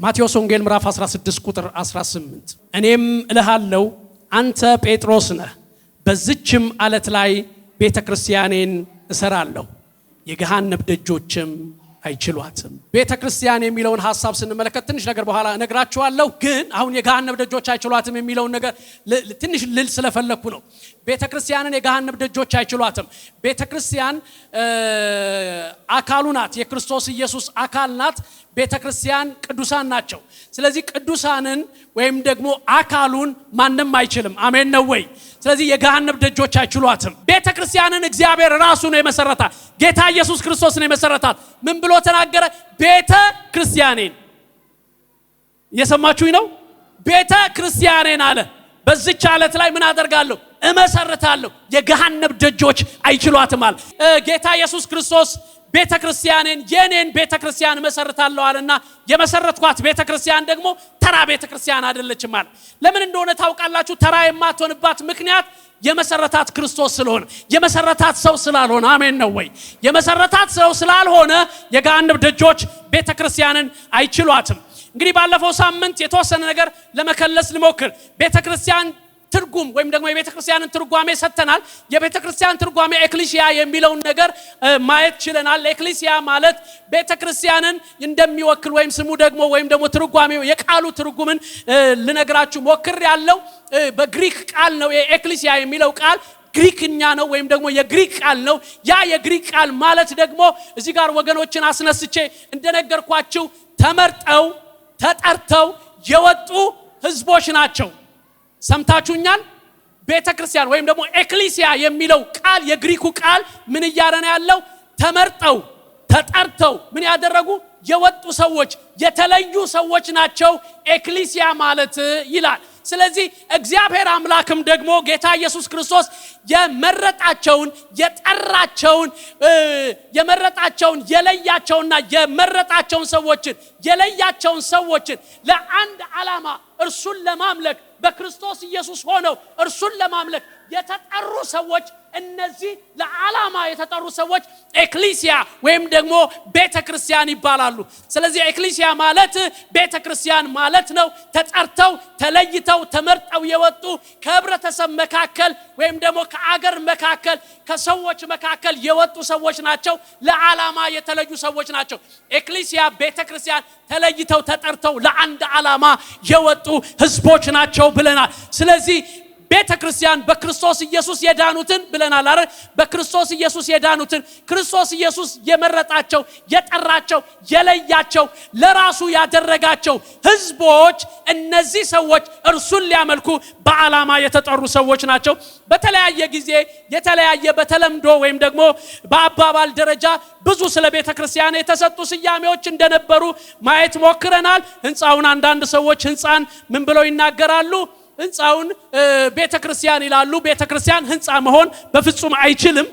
ማቴዎስ ወንጌል ምዕራፍ 16 ቁጥር 18 እኔም እልሃለሁ አንተ ጴጥሮስ ነህ በዚችም አለት ላይ ቤተክርስቲያኔን እሰራለሁ የገሃነም ደጆችም አይችሏትም። ቤተክርስቲያን የሚለውን ሐሳብ ስንመለከት ትንሽ ነገር በኋላ እነግራችኋለሁ። ግን አሁን የገሃነም ደጆች አይችሏትም የሚለውን ነገር ትንሽ ልል ስለፈለኩ ነው። ቤተክርስቲያንን የገሃነም ደጆች አይችሏትም። ቤተክርስቲያን አካሉ ናት፣ የክርስቶስ ኢየሱስ አካል ናት። ቤተክርስቲያን ቅዱሳን ናቸው። ስለዚህ ቅዱሳንን ወይም ደግሞ አካሉን ማንም አይችልም። አሜን ነው ወይ? ስለዚህ የገሃነም ደጆች አይችሏትም። ቤተክርስቲያንን እግዚአብሔር ራሱ ነው የመሰረታት። ጌታ ኢየሱስ ክርስቶስ ነው የመሰረታት። ምን ብሎ ተናገረ? ቤተክርስቲያኔን። እየሰማችሁኝ ነው? ቤተክርስቲያኔን አለ። በዚች አለት ላይ ምን አደርጋለሁ? እመሰርታለሁ፣ የገሃነም ደጆች አይችሏትም አለ። ጌታ ኢየሱስ ክርስቶስ ቤተክርስቲያኔን የኔን ቤተክርስቲያን መሰርታለሁ አለና የመሰረትኳት ቤተክርስቲያን ደግሞ ተራ ቤተክርስቲያን አይደለችም አለ። ለምን እንደሆነ ታውቃላችሁ? ተራ የማትሆንባት ምክንያት የመሰረታት ክርስቶስ ስለሆነ፣ የመሰረታት ሰው ስላልሆነ። አሜን ነው ወይ? የመሰረታት ሰው ስላልሆነ የገሃነም ደጆች ቤተክርስቲያንን አይችሏትም። እንግዲህ ባለፈው ሳምንት የተወሰነ ነገር ለመከለስ ልሞክር። ቤተክርስቲያን ትርጉም ወይም ደግሞ የቤተክርስቲያንን ትርጓሜ ሰተናል። የቤተክርስቲያን ትርጓሜ ኤክሊሲያ የሚለውን ነገር ማየት ችለናል። ኤክሊሲያ ማለት ቤተክርስቲያንን እንደሚወክል ወይም ስሙ ደግሞ ወይም ደግሞ ትርጓሜው የቃሉ ትርጉምን ልነግራችሁ ሞክሬያለሁ። በግሪክ ቃል ነው ኤክሊሲያ የሚለው ቃል ግሪክኛ ነው ወይም ደግሞ የግሪክ ቃል ነው። ያ የግሪክ ቃል ማለት ደግሞ እዚህ ጋር ወገኖችን አስነስቼ እንደነገርኳችሁ ተመርጠው ተጠርተው የወጡ ህዝቦች ናቸው። ሰምታችሁኛል? ቤተክርስቲያን ወይም ደግሞ ኤክሊሲያ የሚለው ቃል የግሪኩ ቃል ምን እያረነ ያለው? ተመርጠው ተጠርተው ምን ያደረጉ የወጡ ሰዎች፣ የተለዩ ሰዎች ናቸው ኤክሊሲያ ማለት ይላል። ስለዚህ እግዚአብሔር አምላክም ደግሞ ጌታ ኢየሱስ ክርስቶስ የመረጣቸውን የጠራቸውን የለያቸውና የመረጣቸውን ሰዎችን ለአንድ ዓላማ እርሱን ለማምለክ በክርስቶስ ኢየሱስ ሆነው እርሱን ለማምለክ የተጠሩ ሰዎች፣ እነዚህ ለዓላማ የተጠሩ ሰዎች ኤክሊሲያ ወይም ደግሞ ቤተክርስቲያን ይባላሉ። ስለዚህ ኤክሊሲያ ማለት ቤተክርስቲያን ማለት ነው። ተጠርተው ተለይተው ተመርጠው የወጡ ከህብረተሰብ መካከል ወይም ደግሞ ከአገር መካከል ከሰዎች መካከል የወጡ ሰዎች ናቸው። ለዓላማ የተለዩ ሰዎች ናቸው። ኤክሊሲያ ቤተክርስቲያን ተለይተው ተጠርተው ለአንድ ዓላማ የወጡ ህዝቦች ናቸው ብለናል። ስለዚህ ቤተክርስቲያን በክርስቶስ ኢየሱስ የዳኑትን ብለናል አይደል? በክርስቶስ ኢየሱስ የዳኑትን ክርስቶስ ኢየሱስ የመረጣቸው የጠራቸው የለያቸው ለራሱ ያደረጋቸው ህዝቦች፣ እነዚህ ሰዎች እርሱን ሊያመልኩ በዓላማ የተጠሩ ሰዎች ናቸው። በተለያየ ጊዜ የተለያየ በተለምዶ ወይም ደግሞ በአባባል ደረጃ ብዙ ስለ ቤተክርስቲያን የተሰጡ ስያሜዎች እንደነበሩ ማየት ሞክረናል። ህንጻውን አንዳንድ ሰዎች ህንጻን ምን ብለው ይናገራሉ? ህንጻውን ቤተክርስቲያን ይላሉ። ቤተክርስቲያን ህንጻ መሆን በፍጹም አይችልም።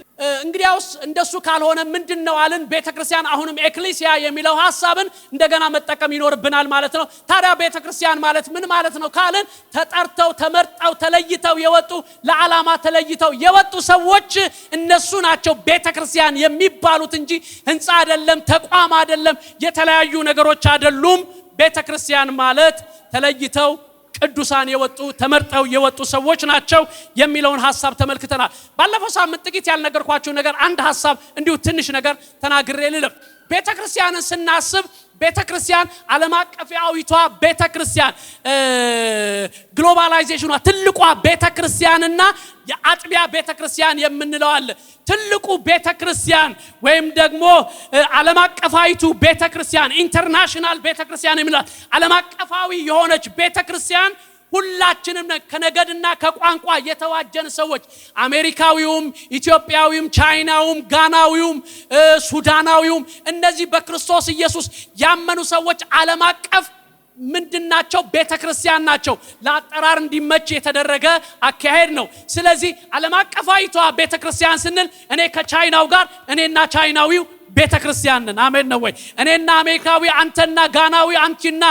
እንግዲያውስ እንደሱ ካልሆነ ምንድነው አልን? ቤተክርስቲያን አሁንም ኤክሊሲያ የሚለው ሐሳብን እንደገና መጠቀም ይኖርብናል ማለት ነው። ታዲያ ቤተክርስቲያን ማለት ምን ማለት ነው ካልን ተጠርተው ተመርጠው ተለይተው የወጡ ለዓላማ ተለይተው የወጡ ሰዎች እነሱ ናቸው ቤተክርስቲያን የሚባሉት እንጂ ህንጻ አይደለም፣ ተቋም አይደለም፣ የተለያዩ ነገሮች አይደሉም። ቤተክርስቲያን ማለት ተለይተው ቅዱሳን የወጡ ተመርጠው የወጡ ሰዎች ናቸው የሚለውን ሐሳብ ተመልክተናል። ባለፈው ሳምንት ጥቂት ያልነገርኳችሁ ነገር አንድ ሐሳብ እንዲሁ ትንሽ ነገር ተናግሬ ልለፍ። ቤተክርስቲያንን ስናስብ ቤተክርስቲያን ዓለም አቀፋዊቷ ቤተክርስቲያን ግሎባላይዜሽኗ ትልቋ ቤተክርስቲያንና የአጥቢያ ቤተክርስቲያን የምንለው አለ። ትልቁ ቤተክርስቲያን ወይም ደግሞ ዓለም አቀፋዊቱ ቤተክርስቲያን ኢንተርናሽናል ቤተክርስቲያን የምንላት ዓለም አቀፋዊ የሆነች ቤተክርስቲያን ሁላችንም ከነገድና ከቋንቋ የተዋጀን ሰዎች አሜሪካዊውም፣ ኢትዮጵያዊውም፣ ቻይናውም፣ ጋናዊውም፣ ሱዳናዊውም እነዚህ በክርስቶስ ኢየሱስ ያመኑ ሰዎች ዓለም አቀፍ ምንድናቸው? ቤተክርስቲያን ናቸው። ለአጠራር እንዲመች የተደረገ አካሄድ ነው። ስለዚህ ዓለም አቀፋዊቷ ቤተክርስቲያን ስንል እኔ ከቻይናው ጋር እኔና ቻይናዊው ቤተክርስቲያን ነን። አሜን ነው ወይ? እኔና አሜሪካዊ፣ አንተና ጋናዊ፣ አንቺና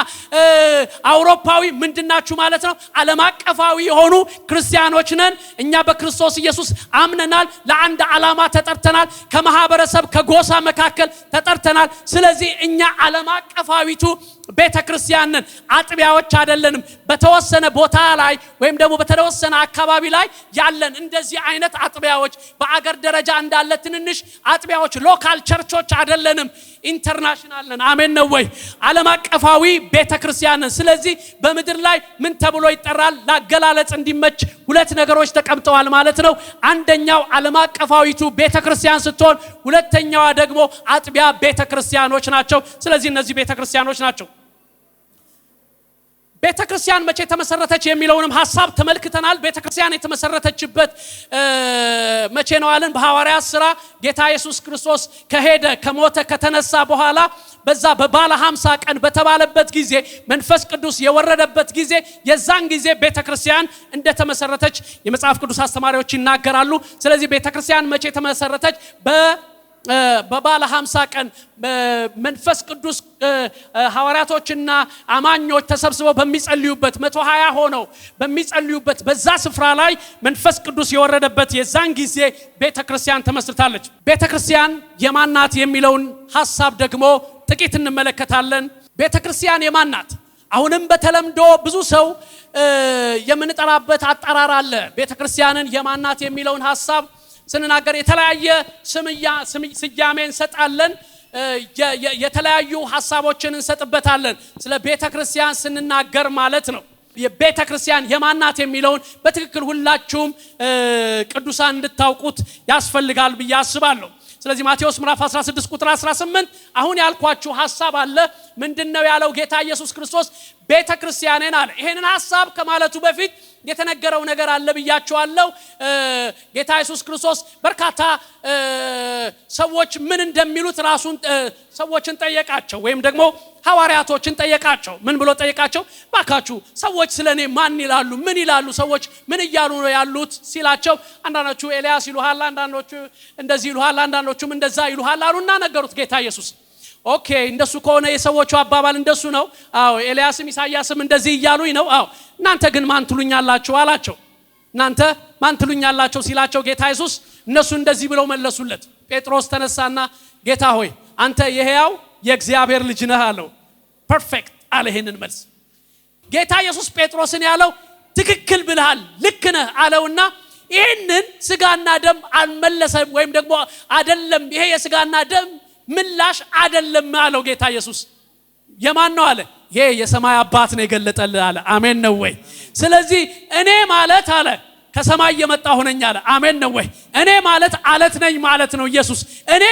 አውሮፓዊ ምንድናችሁ ማለት ነው? ዓለም አቀፋዊ የሆኑ ክርስቲያኖች ነን። እኛ በክርስቶስ ኢየሱስ አምነናል። ለአንድ ዓላማ ተጠርተናል። ከማህበረሰብ ከጎሳ መካከል ተጠርተናል። ስለዚህ እኛ ዓለም አቀፋዊቱ ቤተክርስቲያንን አጥቢያዎች አይደለንም በተወሰነ ቦታ ላይ ወይም ደግሞ በተወሰነ አካባቢ ላይ ያለን እንደዚህ አይነት አጥቢያዎች በአገር ደረጃ እንዳለ ትንንሽ አጥቢያዎች ሎካል ቸርቾች አይደለንም ኢንተርናሽናል ነን አሜን ነው ወይ ዓለም አቀፋዊ ቤተክርስቲያንን ስለዚህ በመድር ላይ ምን ተብሎ ይጠራል ላገላለጽ እንዲመች ሁለት ነገሮች ተቀምጠዋል ማለት ነው አንደኛው ዓለም አቀፋዊቱ ቤተክርስቲያን ስትሆን ሁለተኛው ደግሞ አጥቢያ ቤተክርስቲያኖች ናቸው ስለዚህ እነዚህ ቤተክርስቲያኖች ናቸው ቤተክርስቲያን መቼ ተመሰረተች የሚለውንም ሐሳብ ተመልክተናል ቤተክርስቲያን የተመሰረተችበት መቼ ነው አለን በሐዋርያት ሥራ ጌታ ኢየሱስ ክርስቶስ ከሄደ ከሞተ ከተነሳ በኋላ በዛ በባለ 50 ቀን በተባለበት ጊዜ መንፈስ ቅዱስ የወረደበት ጊዜ የዛን ጊዜ ቤተክርስቲያን እንደተመሰረተች የመጽሐፍ ቅዱስ አስተማሪዎች ይናገራሉ ስለዚህ ቤተክርስቲያን መቼ ተመሰረተች በባለ 50 ቀን መንፈስ ቅዱስ ሐዋርያቶችና አማኞች ተሰብስበው በሚጸልዩበት 120 ሆነው በሚጸልዩበት በዛ ስፍራ ላይ መንፈስ ቅዱስ የወረደበት የዛን ጊዜ ቤተክርስቲያን ተመስርታለች ቤተክርስቲያን የማናት የሚለውን ሐሳብ ደግሞ ጥቂት እንመለከታለን ቤተክርስቲያን የማናት አሁንም በተለምዶ ብዙ ሰው የምንጠራበት አጠራር አለ ቤተክርስቲያንን የማናት የሚለውን ሐሳብ ስንናገር የተለያየ ስያሜ እንሰጣለን የተለያዩ ሐሳቦችን እንሰጥበታለን ስለ ቤተክርስቲያን ስንናገር ማለት ነው የቤተክርስቲያን የማናት የሚለውን በትክክል ሁላችሁም ቅዱሳን እንድታውቁት ያስፈልጋል ብዬ አስባለሁ ስለዚህ ማቴዎስ ምዕራፍ 16 ቁጥር 18 አሁን ያልኳችሁ ሐሳብ አለ ምንድነው ያለው ጌታ ኢየሱስ ክርስቶስ ቤተክርስቲያንን አለ ይሄንን ሐሳብ ከማለቱ በፊት የተነገረው ነገር አለ ብያችኋለሁ ጌታ ኢየሱስ ክርስቶስ በርካታ ሰዎች ምን እንደሚሉት ራሱን ሰዎችን ጠየቃቸው ወይም ደግሞ ሐዋርያቶችን ጠየቃቸው ምን ብሎ ጠየቃቸው ባካችሁ ሰዎች ስለኔ ማን ይላሉ ምን ይላሉ ሰዎች ምን ይያሉ ነው ያሉት ሲላቸው አንዳንዶቹ ኤልያስ ይሉሃል አንዳንዶቹ እንደዚህ ይሉሃል አንዳንዶቹም እንደዛ ይሉሃል አሉና ነገሩት ጌታ ኢየሱስ ኦኬ እንደሱ ከሆነ የሰዎቹ አባባል እንደሱ ነው አዎ ኤልያስም ኢሳያስም እንደዚህ ይያሉኝ ነው አዎ እናንተ ግን ማን ትሉኛላችሁ አላቸው እናንተ ማን ትሉኛላችሁ ሲላቸው ጌታ ኢየሱስ እነሱ እንደዚህ ብለው መለሱለት ጴጥሮስ ተነሳና ጌታ ሆይ አንተ የሕያው የእግዚአብሔር ልጅ ነህ አለው ፐርፌክት አለ ይሄንን መልስ ጌታ ኢየሱስ ጴጥሮስን ያለው ትክክል ብለሃል ልክ ነህ አለውና ይሄንን ስጋና ደም አልመለሰም ወይም ደግሞ አይደለም ይሄ የስጋና ደም ምላሽ አይደለም አለው ጌታ ኢየሱስ የማን ነው አለ ይሄ የሰማይ አባት ነው የገለጠልህ አለ አሜን ነው ወይ ስለዚህ እኔ ማለት አለ ከሰማይ የመጣሁ ነኝ አለ አሜን ነው ወይ እኔ ማለት አለት ነኝ ማለት ነው እኔ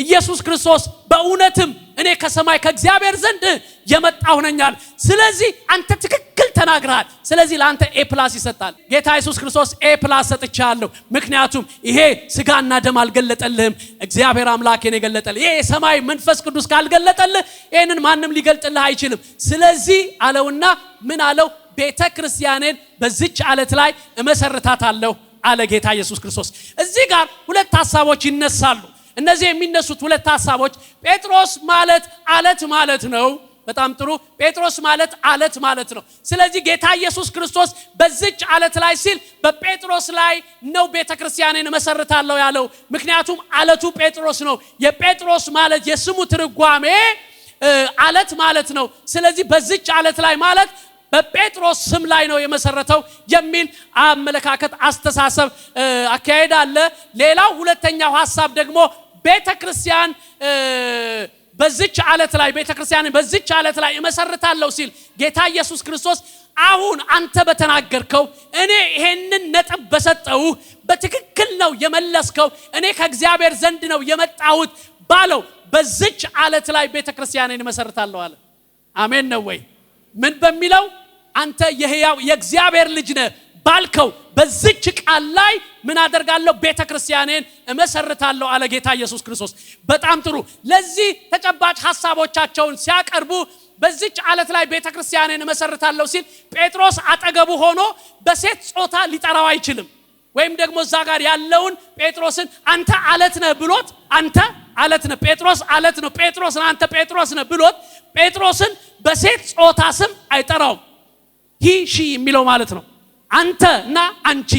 ኢየሱስ ክርስቶስ በእውነትም እኔ ከሰማይ ከእግዚአብሔር ዘንድ የመጣሁ ነኝ አለ ስለዚህ አንተ ትክክል ተናግረሃል ስለዚህ ለአንተ ኤ+ ይሰጣል ጌታ ኢየሱስ ክርስቶስ ኤ+ ሰጥቻለሁ ምክንያቱም ይሄ ስጋና ደም አልገለጠልህም እግዚአብሔር አምላክ ነው የገለጠልህ ይሄ የሰማይ መንፈስ ቅዱስ ካልገለጠልህ ይሄንን ማንም ሊገልጥልህ አይችልም ስለዚህ አለውና ምን አለው ቤተክርስቲያንን በዚች አለት ላይ እመሰርታታለሁ አለ ጌታ ኢየሱስ ክርስቶስ እዚህ ጋር ሁለት ሐሳቦች ይነሳሉ እነዚህ የሚነሱት ሁለት ሐሳቦች ጴጥሮስ ማለት አለት ማለት ነው በጣም ጥሩ ጴጥሮስ ማለት አለት ማለት ነው ስለዚህ ጌታ ኢየሱስ ክርስቶስ በዚች አለት ላይ ሲል በጴጥሮስ ላይ ነው ቤተክርስቲያንን መሰርታለሁ ያለው ምክንያቱም አለቱ ጴጥሮስ ነው የጴጥሮስ ማለት የስሙ ትርጓሜ አለት ማለት ነው ስለዚህ በዚች አለት ላይ ማለት በጴጥሮስ ስም ላይ ነው የመሰረተው የሚል አመለካከት አስተሳሰብ አካሄድ አለ ሌላው ሁለተኛው ሐሳብ ደግሞ ቤተክርስቲያን በዚች አለት ላይ ቤተክርስቲያንን በዚች አለት ላይ እመሰርታለሁ ሲል ጌታ ኢየሱስ ክርስቶስ አሁን አንተ በተናገርከው እኔ ይሄንን ነጥብ በሰጠው በትክክል ነው የመለስከው እኔ ከእግዚአብሔር ዘንድ ነው የመጣሁት ባለው በዚች አለት ላይ ቤተክርስቲያንን እመሰርታለሁ አለ አሜን ነው ወይ ምን በሚለው አንተ የሕያው የእግዚአብሔር ልጅ ነህ ባልከው በዚች ቃል ላይ ምን አደርጋለሁ ቤተክርስቲያንን እመሰርታለሁ አለ ጌታ ኢየሱስ ክርስቶስ በጣም ጥሩ ለዚህ ተጨባጭ ሐሳቦቻቸውን ሲያቀርቡ በዚች አለት ላይ ቤተክርስቲያንን እመሰርታለሁ ሲል ጴጥሮስ አጠገቡ ሆኖ በሴት ጾታ ሊጠራው አይችልም ወይም ደግሞ እዛ ጋር ያለውን ጴጥሮስን አንተ አለት ነህ ብሎት አንተ አለት ነህ ጴጥሮስ አለት ነው ጴጥሮስ አንተ ጴጥሮስ ነህ ብሎት ጴጥሮስን በሴት ጾታ ስም አይጠራውም ሂ ሺ የሚለው ማለት ነው አንተና አንቺ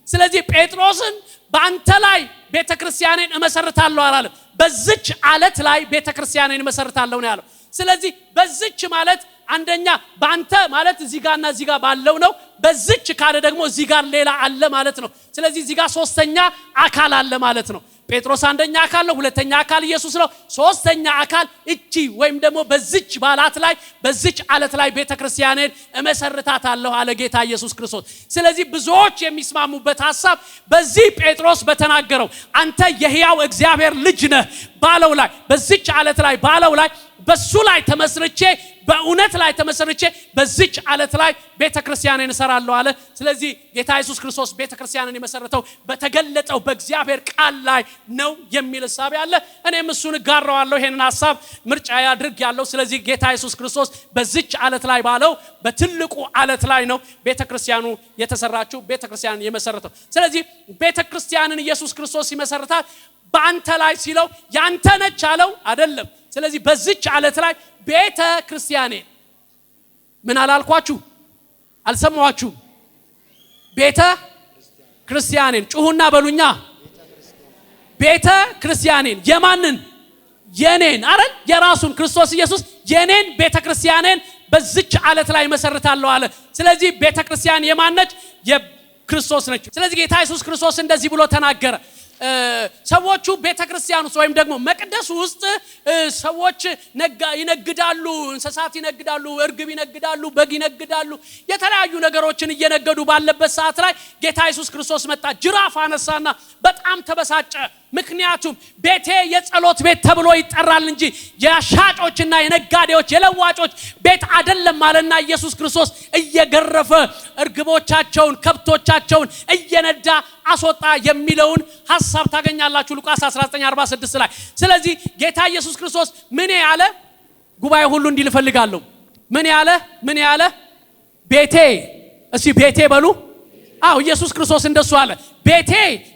ስለዚህ ጴጥሮስን በአንተ ላይ ቤተክርስቲያንን እመሰርታለሁ አላለም በዚች አለት ላይ ቤተክርስቲያንን እመሰርታለሁ ነው ያለው ስለዚህ በዚች ማለት አንደኛ ባንተ ማለት እዚህ ጋርና እዚህ ጋር ባለው ነው በዚች ካለ ደግሞ እዚህ ጋር ሌላ አለ ማለት ነው ስለዚህ እዚህ ጋር ሶስተኛ አካል አለ ማለት ነው ጴጥሮስ አንደኛ አካል ነው ሁለተኛ አካል ኢየሱስ ነው ሶስተኛ አካል እቺ ወይም ደግሞ በዚች ባላት ላይ በዚች አለት ላይ ቤተክርስቲያንን እመሰርታታለሁ አለ ጌታ ኢየሱስ ክርስቶስ ስለዚህ ብዙዎች የሚስማሙበት ሐሳብ በዚህ ጴጥሮስ በተናገረው አንተ የሕያው እግዚአብሔር ልጅ ነህ ባለው ላይ በዚች አለት ላይ ባለው ላይ በሱ ላይ ተመስርቼ በእውነት ላይ ተመስርቼ በዚች አለት ላይ ቤተክርስቲያንን እሰራለሁ አለ ስለዚህ ጌታ ኢየሱስ ክርስቶስ ቤተክርስቲያንን የመሰረተው በተገለጠው በእግዚአብሔር ቃል ላይ ነው የሚል ሐሳብ ያለ እኔም እሱን ጋራዋለሁ ይሄንን ሐሳብ ምርጫ ያድርጋለሁ ስለዚህ ጌታ ኢየሱስ ክርስቶስ በዚች አለት ላይ ባለው በትልቁ አለት ላይ ነው ቤተክርስቲያኑ የተሰራችው ቤተክርስቲያንን የመሰረተው ስለዚህ ቤተክርስቲያንን ኢየሱስ ክርስቶስ ይመሰርታል በአንተ ላይ ሲለው ያንተ ነች አለው አይደለም ስለዚህ በዚች አለት ላይ ቤተክርስቲያኔ ምን አላልኳችሁ አልሰማዋችሁ ቤተክርስቲያኔን ጩሁና በሉኛ ቤተክርስቲያኔን የማንን የኔን አይደል የራሱን ክርስቶስ ኢየሱስ የኔን ቤተክርስቲያኔን በዚች አለት ላይ መሰርታለሁ አለ ስለዚህ ቤተክርስቲያን የማነች የክርስቶስ ነች ስለዚህ ጌታ ኢየሱስ ክርስቶስ እንደዚህ ብሎ ተናገረ ሰዎቹ ቤተክርስቲያን ውስጥ ወይም ደግሞ መቅደስ ውስጥ ሰዎች ይነግዳሉ እንስሳት ይነግዳሉ እርግብ ይነግዳሉ በግ ይነግዳሉ የተለያዩ ነገሮችን እየነገዱ ባለበት ሰዓት ላይ ጌታ ኢየሱስ ክርስቶስ መጣ ጅራፍ አነሳና በጣም ተበሳጨ ምክንያቱም ቤቴ የጸሎት ቤት ተብሎ ይጠራል እንጂ የሻጮችና የነጋዴዎች የለዋጮች ቤት አይደለም ማለና ኢየሱስ ክርስቶስ እየገረፈ እርግቦቻቸውን ከብቶቻቸውን እየነዳ አስወጣ የሚለውን ሐሳብ ታገኛላችሁ ሉቃስ 19:46 ላይ ስለዚህ ጌታ ኢየሱስ ክርስቶስ ምን ያለ ጉባኤ ሁሉ እንዲልፈልጋለሁ ምን ያለ ቤቴ እሺ ቤቴ በሉ አው ኢየሱስ ክርስቶስ እንደሱ አለ ቤቴ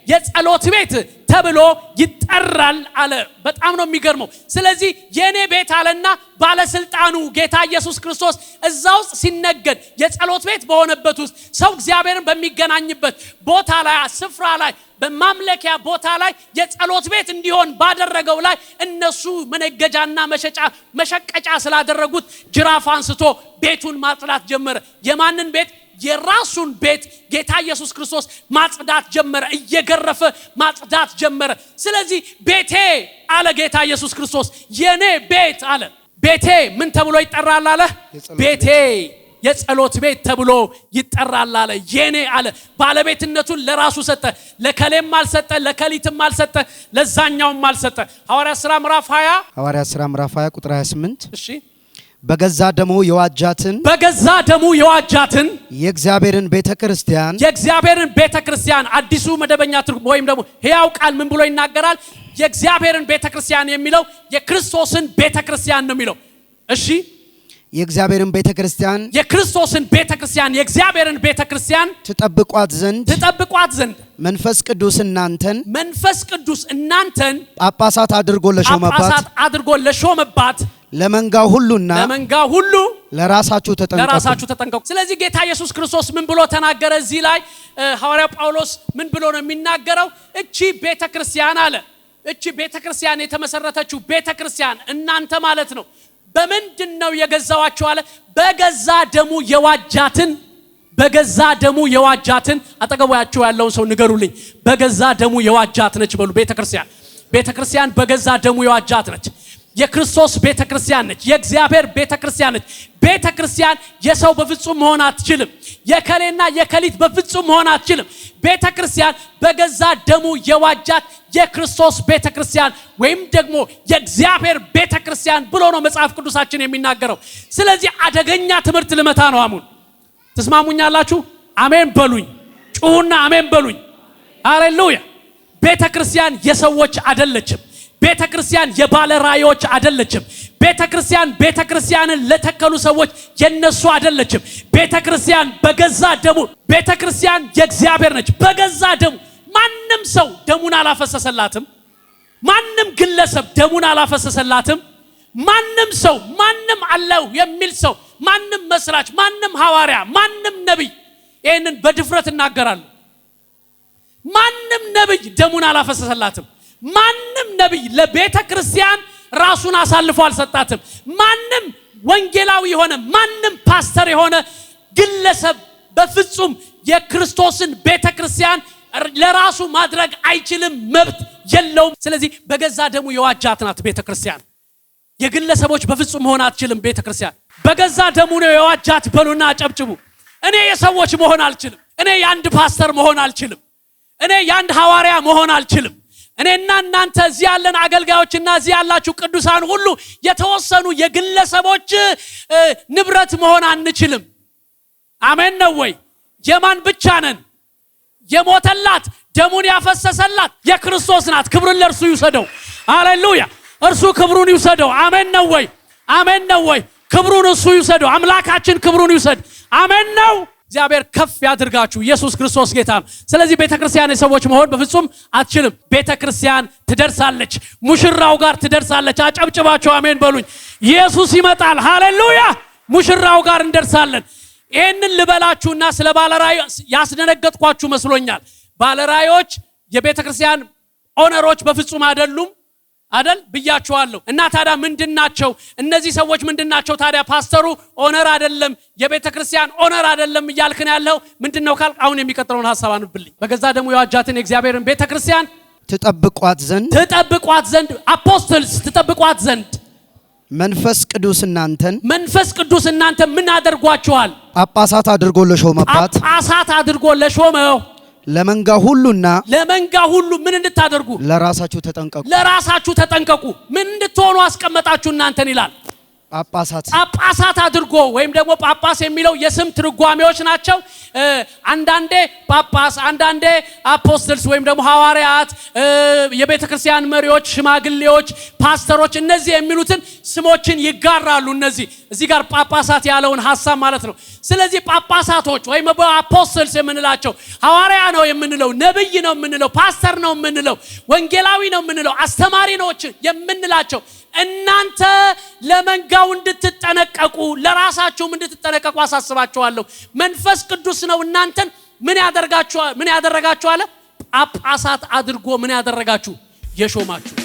የጸሎት ቤት ተብሎ ይጠራል አለ በጣም ነው የሚገርመው ስለዚህ የኔ ቤት አለና ባለስልጣኑ ጌታ ኢየሱስ ክርስቶስ እዛው ሲነገድ የጸሎት ቤት በሆነበት ውስጥ ሰው እግዚአብሔርን በሚገናኝበት ቦታ ላይ ስፍራ ላይ በማምለኪያ ቦታ ላይ የጸሎት ቤት እንዲሆን ባደረገው ላይ እነሱ መነገጃና መሸቀጫ ስላደረጉት ጅራፍ አንስቶ ቤቱን ማጽዳት ጀመረ የማንን ቤት የራሱን ቤት ጌታ ኢየሱስ ክርስቶስ ማጽዳት ጀመረ እየገረፈ ማጽዳት ጀመረ ስለዚህ ቤቴ አለ ጌታ ኢየሱስ ክርስቶስ የኔ ቤት አለ ቤቴ ምን ተብሎ ይጠራል አለ ቤቴ የጸሎት ቤት ተብሎ ይጠራል አለ የኔ አለ ባለቤትነቱን ለራሱ ሰጠ ለከሌም አልሰጠ ለከሊትም አልሰጠ ለዛኛውም አልሰጠ ሐዋርያት ሥራ ምዕራፍ 20 ቁጥር 28 እሺ በገዛ ደሙ የዋጃትን የእግዚአብሔርን ቤተክርስቲያን አዲሱ መደበኛ ትርጉም ወይም ደግሞ ሕያው ቃል ምን ብሎ ይናገራል የእግዚአብሔርን ቤተክርስቲያን የሚለው የክርስቶስን ቤተክርስቲያን ነው የሚለው እሺ የእግዚአብሔርን ቤተክርስቲያን የክርስቶስን ቤተክርስቲያን የእግዚአብሔርን ቤተክርስቲያን ተጠብቋት ዘንድ መንፈስ ቅዱስ እናንተን ጳጳሳት አድርጎ ለሾመባት ለመንጋው ሁሉ ለራሳችሁ ተጠንቀቁ ስለዚህ ጌታ ኢየሱስ ክርስቶስ ምን ብሎ ተናገረ እዚህ ላይ ሐዋርያው ጳውሎስ ምን ብሎ ነው የሚናገረው እቺ ቤተክርስቲያን አለ እቺ ቤተክርስቲያን የተመሰረተችው ቤተክርስቲያን እናንተ ማለት ነው በመንድነው የገዛዋችሁ አለ በገዛ ደሙ የዋጃትን አጠገባችሁ ያለውን ሰው ንገሩልኝ በገዛ ደሙ የዋጃት ነች በሉ ቤተክርስቲያን በገዛ ደሙ የዋጃት ነች የክርስቶስ ቤተክርስቲያን ነች የእግዚአብሔር ቤተክርስቲያን ነች ቤተክርስቲያን የሰው በፍጹም መሆን አትችልም የከሌና የከሊት በፍጹም መሆን አትችልም ቤተክርስቲያን በገዛ ደሙ የዋጃት የክርስቶስ ቤተክርስቲያን ወይም ደግሞ የእግዚአብሔር ቤተክርስቲያን ብሎ ነው መጽሐፍ ቅዱሳችን የሚናገረው ስለዚህ አደገኛ ትምህርት ልመታ ነው አሙን ተስማሙኛላችሁ አሜን በሉኝ ጩሁና አሜን በሉኝ ሃሌሉያ ቤተክርስቲያን የሰዎች አይደለችም ቤተክርስቲያን የባለ ራእዮች አይደለችም ቤተክርስቲያንን ለተከሉ ሰዎች የነሱ አይደለችም ቤተክርስቲያን በገዛ ደሙ ቤተክርስቲያን የእግዚአብሔር ነች በገዛ ደሙ ማንም ሰው ደሙን አላፈሰሰላትም ማንም ግለሰብ ደሙን አላፈሰሰላትም ማንም ሰው ማንም አለው የሚል ሰው ማንም መስራች ማንም ሐዋርያ ማንም ነብይ ይሄንን በድፍረት እናገራለሁ ማንም ነብይ ደሙን አላፈሰሰላትም ማንም ነብይ ለቤተ ክርስቲያን ራሱን አሳልፎ አልሰጣትም። ማንም ወንጌላዊ የሆነ ማንም ፓስተር የሆነ ግለሰብ በፍጹም የክርስቶስን ቤተክርስቲያን ለራሱ ማድረግ አይችልም፣ መብት የለውም። ስለዚህ በገዛ ደሙ የዋጃት ናት ቤተክርስቲያን። የግለሰቦች በፍጹም መሆን አትችልም ቤተክርስቲያን። በገዛ ደሙ ነው የዋጃት። በሉና አጨብጭቡ። እኔ የሰዎች መሆን አልችልም። እኔ የአንድ ፓስተር መሆን አልችልም። እኔ የአንድ ሐዋርያ መሆን አልችልም። እኔና እናንተ እዚህ ያለን አገልጋዮችና እዚህ ያላችሁ ቅዱሳን ሁሉ የተወሰኑ የግለሰቦች ንብረት መሆን አንችልም። አሜን ነው ወይ? የማን ብቻ ነን? የሞተላት ደሙን ያፈሰሰላት የክርስቶስ ናት። ክብሩን ለእርሱ ይውሰደው። ሃሌሉያ! እርሱ ክብሩን ይውሰደው። አሜን ነው ወይ? አሜን ነው ወይ? ክብሩን እሱ ይውሰደው። አምላካችን ክብሩን ይውሰድ። አሜን ነው። እግዚአብሔር ከፍ ያድርጋችሁ። ኢየሱስ ክርስቶስ ጌታ ነው። ስለዚህ ቤተክርስቲያን የሰዎች መሆን በፍጹም አትችልም። ቤተክርስቲያን ትደርሳለች፣ ሙሽራው ጋር ትደርሳለች። አጨብጭባችሁ አሜን በሉኝ። ኢየሱስ ይመጣል። ሃሌሉያ! ሙሽራው ጋር እንደርሳለን። ይሄንን ልበላችሁና ስለ ባለራእይ ያስደነገጥኳችሁ መስሎኛል። ባለራእዮች የቤተክርስቲያን ኦነሮች በፍጹም አይደሉም አይደል ብያችኋለሁ። እና ታዲያ ምንድናቸው እነዚህ ሰዎች? ምንድናቸው ታዲያ? ፓስተሩ ኦነር አይደለም፣ የቤተክርስቲያን ኦነር አይደለም እያልከን ያለው ምንድነው ካል አሁን የሚቀጥለውን ሐሳብ አንብልኝ። በገዛ ደሙ የዋጃትን የእግዚአብሔርን ቤተክርስቲያን ትጠብቋት ዘንድ አፖስትልስ ትጠብቋት ዘንድ መንፈስ ቅዱስ እናንተን ምን አድርጓቸዋል? ጳጳሳት አድርጎ ለሾመው ለመንጋ ሁሉ ምን እንድታደርጉ? ለራሳችሁ ተጠንቀቁ። ምን እንድትሆኑ አስቀመጣችሁ እናንተን ይላል። ጳጳሳት አድርጎ ወይም ደግሞ ጳጳስ የሚለው የስም ትርጓሜዎች ናቸው። አንዳንዴ ጳጳስ፣ አንዳንዴ አፖስትልስ ወይም ደግሞ ሐዋርያት፣ የቤተክርስቲያን መሪዎች፣ ሽማግሌዎች፣ ፓስተሮች እነዚህ የሚሉትን ስሞችን ይጋራሉ። እነዚህ እዚህ ጋር ጳጳሳት ያለውን ሐሳብ ማለት ነው። ስለዚህ ጳጳሳቶች ወይም አፖስትልስ የምንላቸው ሐዋርያ ነው የምንለው፣ ነብይ ነው የምንለው፣ ፓስተር ነው የምንለው፣ ወንጌላዊ ነው የምንለው፣ አስተማሪ ነው የምንላቸው እናንተ ለመንጋው እንድትጠነቀቁ ለራሳችሁም እንድትጠነቀቁ አሳስባችኋለሁ። መንፈስ ቅዱስ ነው እናንተን ምን ያደረጋችሁ አለ? ጳጳሳት አድርጎ ምን ያደረጋችሁ? የሾማችሁ